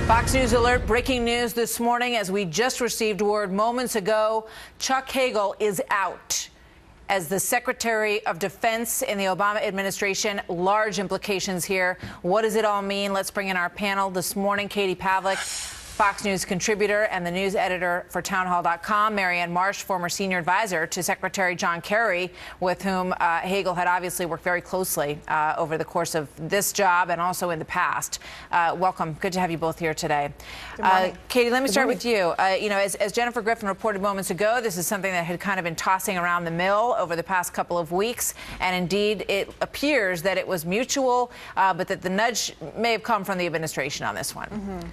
Fox News alert, breaking news this morning as we just received word moments ago. Chuck Hagel is out as the Secretary of Defense in the Obama administration. Large implications here. What does it all mean? Let's bring in our panel this morning. Katie Pavlik, Fox News contributor and the news editor for townhall.com. Marianne Marsh, former senior advisor to Secretary John Kerry, with whom Hagel had obviously worked very closely over the course of this job and also in the past. Welcome. Good to have you both here today. Katie, let me start with you. As Jennifer Griffin reported moments ago, this is something that had kind of been tossing around the mill over the past couple of weeks. And indeed, it appears that it was mutual, but that the nudge may have come from the administration on this one. Mm-hmm.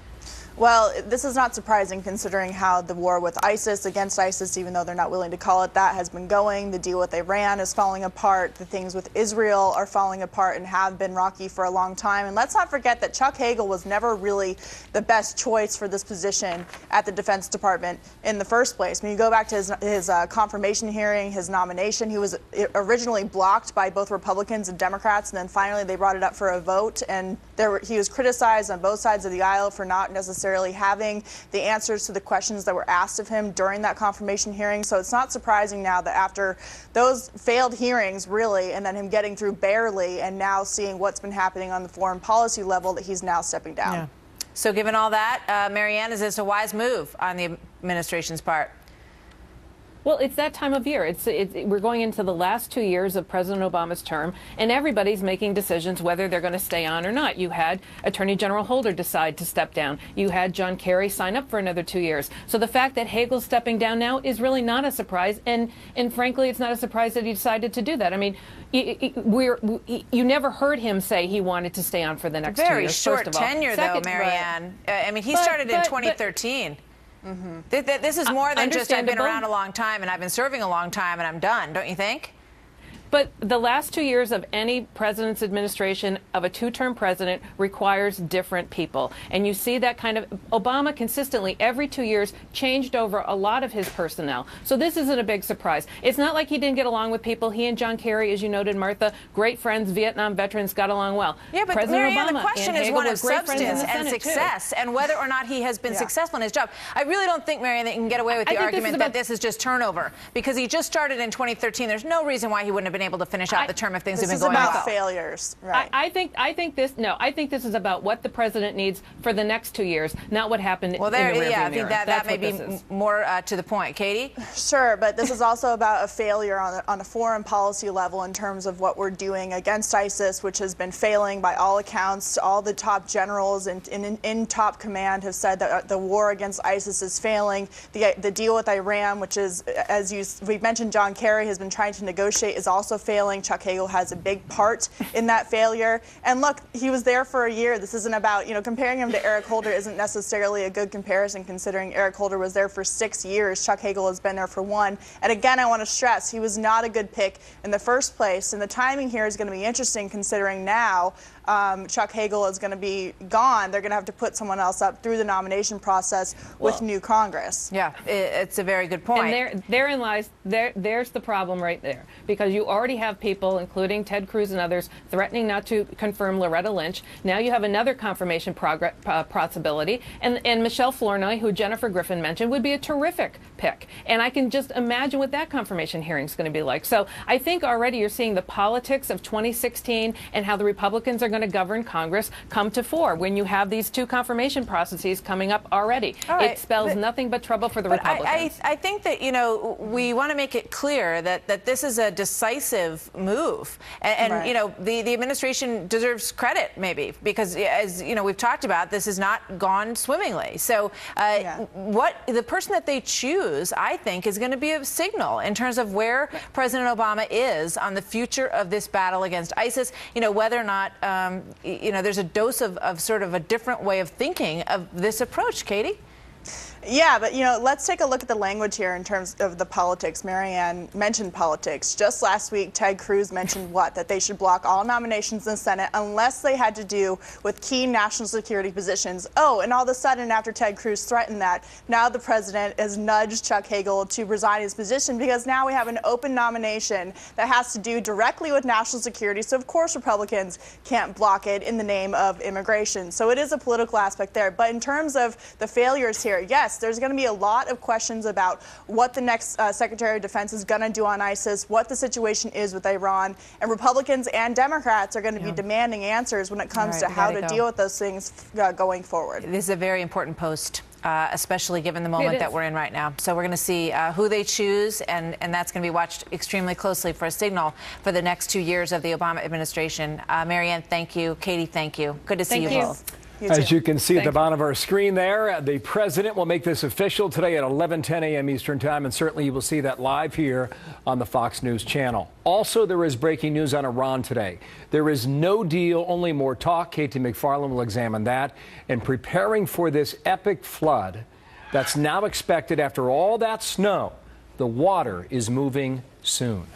Well, this is not surprising considering how the war with ISIS, against ISIS, even though they're not willing to call it that, has been going. The deal with Iran is falling apart. The things with Israel are falling apart and have been rocky for a long time. And let's not forget that Chuck Hagel was never really the best choice for this position at the Defense Department in the first place. When you go back to his confirmation hearing, his nomination, he was originally blocked by both Republicans and Democrats, and then finally they brought it up for a vote. And he was criticized on both sides of the aisle for not necessarily having the answers to the questions that were asked of him during that confirmation hearing. So it's not surprising now that after those failed hearings, really, and then him getting through barely, and now seeing what's been happening on the foreign policy level, that he's now stepping down. Yeah. So given all that, Marianne, is this a wise move on the administration's part? Well, it's that time of year. We're going into the last 2 years of President Obama's term, and everybody's making decisions whether they're going to stay on or not. You had Attorney General Holder decide to step down. You had John Kerry sign up for another 2 years. So the fact that Hagel's stepping down now is really not a surprise, and frankly, it's not a surprise that he decided to do that. I mean, you never heard him say he wanted to stay on for the next 2 years. Very short tenure, though, Marianne. I mean, he started in 2013. Mm-hmm. This is more than just I've been around a long time and I've been serving a long time and I'm done, don't you think? But the last 2 years of any president's administration of a two-term president requires different people. And you see that kind of Obama consistently every 2 years changed over a lot of his personnel. So this isn't a big surprise. It's not like he didn't get along with people. He and John Kerry, as you noted, Martha, great friends, Vietnam veterans, got along well. Yeah, but President Marianne, Obama the question is one of substance and success and whether or not he has been successful in his job. I really don't think, Marianne, that you can get away with the argument that this is just turnover, because he just started in 2013. There's no reason why he wouldn't have been able to finish out the term if things have been going well. This is about failures, right? I think this is about what the president needs for the next 2 years, not what happened in the rearview mirror. I think that may be more to the point. Katie? Sure, but this is also about a failure on a foreign policy level in terms of what we're doing against ISIS, which has been failing by all accounts. All the top generals in top command have said that the war against ISIS is failing. The deal with Iran, which is, as we mentioned, John Kerry has been trying to negotiate, is also failing. Chuck Hagel has a big part in that failure. And look, he was there for a year. This isn't about, comparing him to Eric Holder isn't necessarily a good comparison, considering Eric Holder was there for 6 years. Chuck Hagel has been there for 1. And again, I want to stress, he was not a good pick in the first place. And the timing here is going to be interesting, considering now Chuck Hagel is going to be gone. They're going to have to put someone else up through the nomination process with new Congress. Yeah, it's a very good point. And therein lies, there's the problem right there, because you already have people, including Ted Cruz and others, threatening not to confirm Loretta Lynch. Now you have another confirmation possibility, and Michelle Flournoy, who Jennifer Griffin mentioned, would be a terrific pick. And I can just imagine what that confirmation hearing is going to be like. So I think already you're seeing the politics of 2016 and how the Republicans are going to govern Congress come to fore when you have these two confirmation processes coming up already. It spells nothing but trouble for the Republicans. I think that, we want to make it clear that this is a decisive move. And the administration deserves credit, maybe, because, as we've talked about, this has not gone swimmingly. So what the person that they choose, I think, is going to be a signal in terms of where President Obama is on the future of this battle against ISIS, whether or not, there's a dose of sort of a different way of thinking of this approach. Katie? Yeah, but let's take a look at the language here in terms of the politics. Marianne mentioned politics. Just last week, Ted Cruz mentioned that they should block all nominations in the Senate unless they had to do with key national security positions. Oh, and all of a sudden, after Ted Cruz threatened that, now the president has nudged Chuck Hagel to resign his position because now we have an open nomination that has to do directly with national security. So, of course, Republicans can't block it in the name of immigration. So it is a political aspect there. But in terms of the failures here, yes, there's going to be a lot of questions about what the next Secretary of Defense is going to do on ISIS, what the situation is with Iran, and Republicans and Democrats are going to be demanding answers when it comes to how to deal with those things going forward. This is a very important post, especially given the moment that we're in right now. So we're going to see who they choose, and that's going to be watched extremely closely for a signal for the next 2 years of the Obama administration. Marianne, thank you. Katie, thank you. Good to see you both. As you can see at the bottom of our screen there, the president will make this official today at 11:10 a.m. Eastern Time, and certainly you will see that live here on the Fox News channel. Also, there is breaking news on Iran today. There is no deal, only more talk. Katie McFarland will examine that. And preparing for this epic flood that's now expected after all that snow, the water is moving soon.